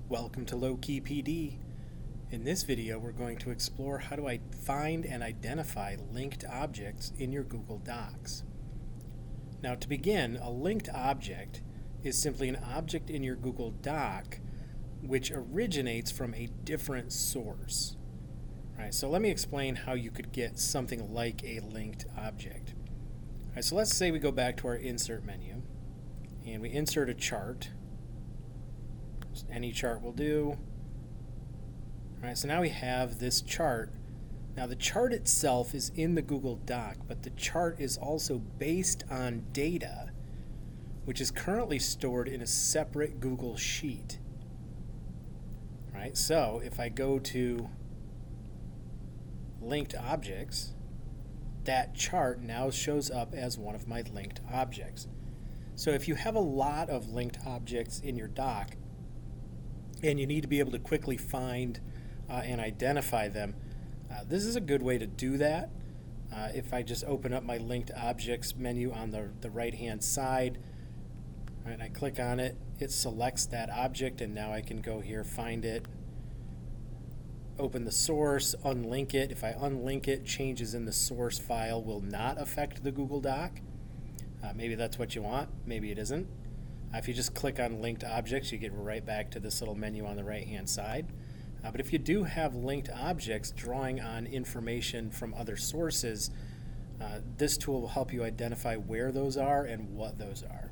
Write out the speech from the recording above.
Welcome to Low-Key PD. In this video, we're going to explore how to find and identify linked objects in your Google Docs. Now, to begin, a linked object is simply an object in your Google Doc which originates from a different source. All right, so let me explain how you could get something like a linked object. All right, so let's say we go back to our Insert menu and we insert a chart. Just any chart will do. All right, so now we have this chart. Now the chart itself is in the Google Doc, but the chart is also based on data which is currently stored in a separate Google Sheet. All right, so if I go to linked objects, that chart now shows up as one of my linked objects. So if you have a lot of linked objects in your doc and you need to be able to quickly find and identify them, this is a good way to do that. If I just open up my linked objects menu on the right hand side, and I click on it, it selects that object, and now I can go here, find it, open the source, unlink it. If I unlink it, changes in the source file will not affect the Google Doc. Maybe that's what you want, maybe it isn't. If you just click on linked objects, you get right back to this little menu on the right hand side. But if you do have linked objects drawing on information from other sources, this tool will help you identify where those are and what those are.